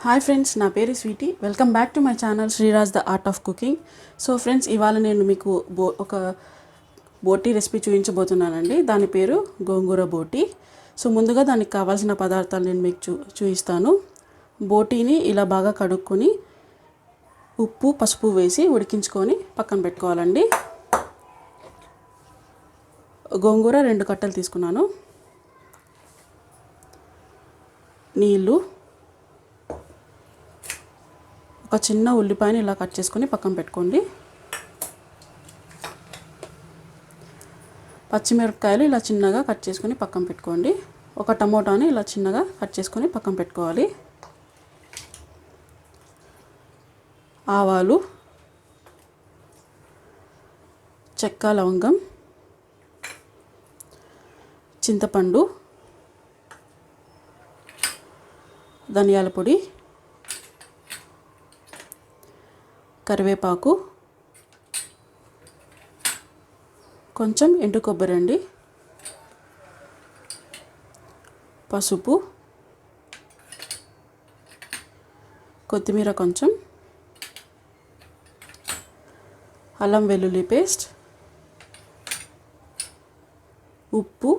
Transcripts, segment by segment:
Hi friends, నా పేరు Sweety. Welcome back to my channel Sriraj the art of cooking. So friends, ఇవాళ నేను మీకు ఒక బోటీ రెసిపీ చూపించబోతున్నానండి. దాని పేరు గోంగూర బోటీ. సో ముందుగా దానికి కావాల్సిన పదార్థాలు నేను మీకు చూపిస్తాను. బోటీని ఇలా బాగా కడుక్కొని ఉప్పు పసుపు వేసి ఉడికించుకొని పక్కన పెట్టుకోవాలండి. గోంగూర 2 కట్టలు తీసుకున్నాను. నీళ్ళు, ఒక చిన్న ఉల్లిపాయని ఇలా కట్ చేసుకొని పక్కన పెట్టుకోండి. పచ్చిమిరపకాయలు ఇలా చిన్నగా కట్ చేసుకొని పక్కన పెట్టుకోండి. ఒక టమోటాని ఇలా చిన్నగా కట్ చేసుకొని పక్కన పెట్టుకోవాలి. ఆవాలు, చెక్క, లవంగం, చింతపండు, ధనియాల పొడి, కరివేపాకు, కొంచెం ఎండు కొబ్బరి అండి, పసుపు, కొత్తిమీర కొంచెం, అల్లం వెల్లుల్లి పేస్ట్, ఉప్పు,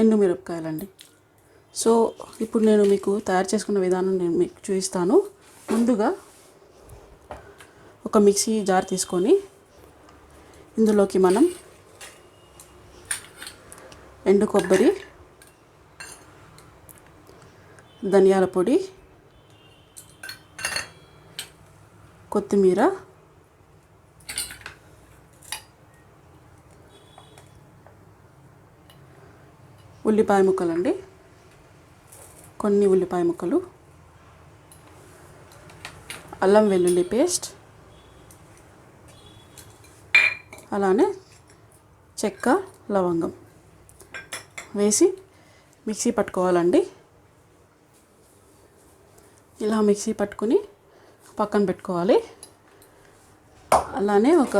ఎండుమిరపకాయలండి. సో ఇప్పుడు నేను మీకు తయారు చేసుకున్న విధానం నేను మీకు చూపిస్తాను. ముందుగా ఒక మిక్సీ జార్ తీసుకొని ఇందులోకి మనం ఎండు కొబ్బరి, ధనియాల పొడి, కొత్తిమీర, ఉల్లిపాయ ముక్కలండి, కొన్ని ఉల్లిపాయ ముక్కలు, అల్లం వెల్లుల్లి పేస్ట్, అలానే చెక్క, లవంగం వేసి మిక్సీ పట్టుకోవాలండి. ఇలా మిక్సీ పట్టుకుని పక్కన పెట్టుకోవాలి. అలానే ఒక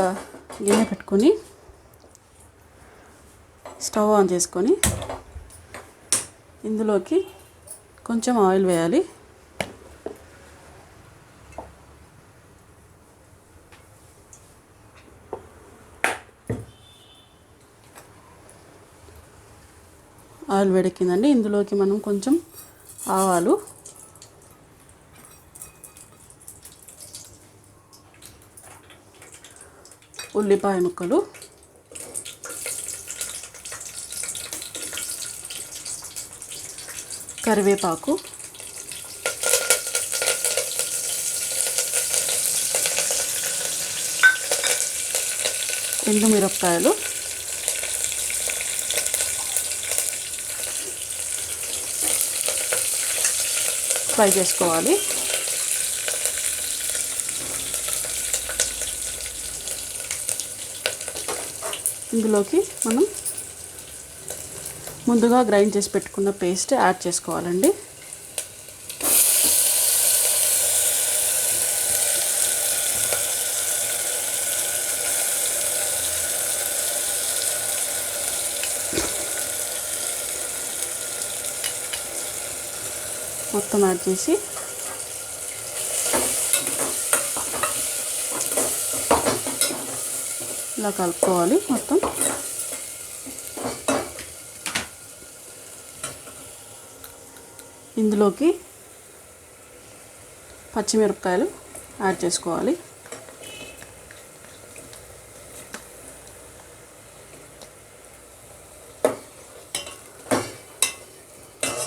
గిన్నె పెట్టుకొని స్టవ్ ఆన్ చేసుకొని ఇందులోకి కొంచెం ఆయిల్ వేయాలి. ఆయిల్ వేడెక్కిందండి. ఇందులోకి మనం కొంచెం ఆవాలు, ఉల్లిపాయ ముక్కలు, కరివేపాకు, ఎండుమిరపకాయలు, ఫ్రై చేసుకోవాలి. ఇందులోకి మనం ముందుగా గ్రైండ్ చేసి పెట్టుకున్న పేస్ట్ యాడ్ చేసుకోవాలండి. మొత్తం యాడ్ చేసి ఇలా కలుపుకోవాలి మొత్తం. ఇందులోకి పచ్చిమిరపకాయలు యాడ్ చేసుకోవాలి.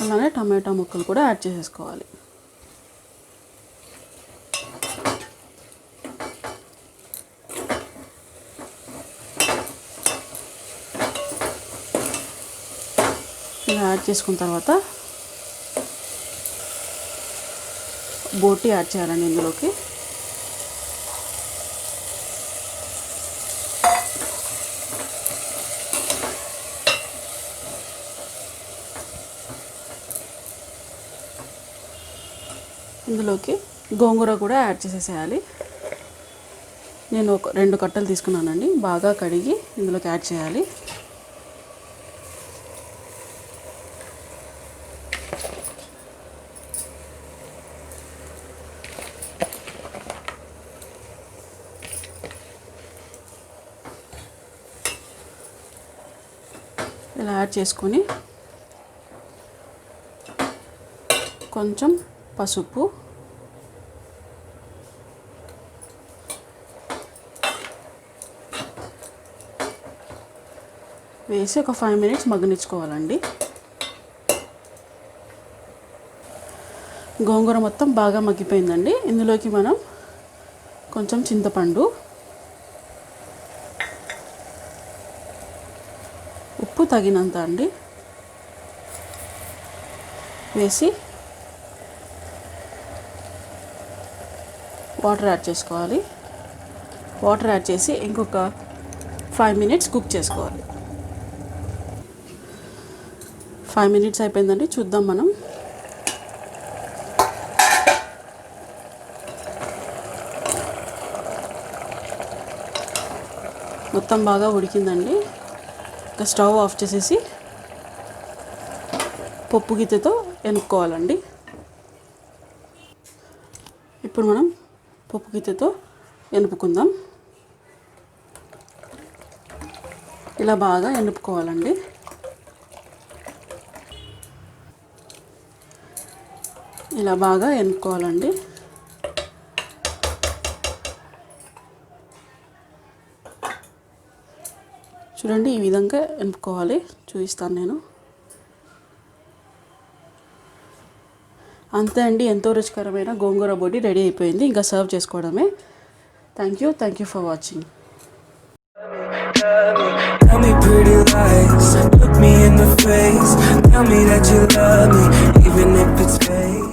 అలానే టమాటా ముక్కలు కూడా యాడ్ చేసేసుకోవాలి. ఇలా యాడ్ చేసుకున్న తర్వాత బోటీ యాడ్ చేయాలండి ఇందులోకి. ఇందులోకి గోంగూర కూడా యాడ్ చేసేసేయాలి. నేను ఒక 2 కట్టలు తీసుకున్నానండి. బాగా కడిగి ఇందులోకి యాడ్ చేయాలి. ఇలా యాడ్ చేసుకొని కొంచెం పసుపు, వేసి ఒక 5 మినిట్స్ మగ్గనిచ్చుకోవాలండి. గోంగూర మొత్తం బాగా మగ్గిపోయిందండి. ఇందులోకి మనం కొంచెం చింతపండు, ఉప్పు తగినంత అండి వేసి వాటర్ యాడ్ చేసుకోవాలి. వాటర్ యాడ్ చేసి ఇంకొక 5 మినిట్స్ కుక్ చేసుకోవాలి. 5 మినిట్స్ అయిపోయిందండి. చూద్దాం మనం. మొత్తం బాగా ఉడికిందండి. ఇంకా స్టవ్ ఆఫ్ చేసేసి పప్పు గిత్తెతో ఎనుక్కోవాలండి. ఇప్పుడు మనం పప్పు గిత్తెతో ఎనుపుకుందాం. ఇలా బాగా ఎనుపుకోవాలండి. ఇలా బాగా ఎనుపుకోవాలండి. చూడండి, ఈ విధంగా ఎనుపుకోవాలి. చూపిస్తాను నేను. అంతే అండి, ఎంతో రుచికరమైన గోంగూర బోటి రెడీ అయిపోయింది. ఇంకా సర్వ్ చేసుకోవడమే. Thank you for watching. Tell me pretty lies, look me in the face, tell me that you love me, even if it's fake.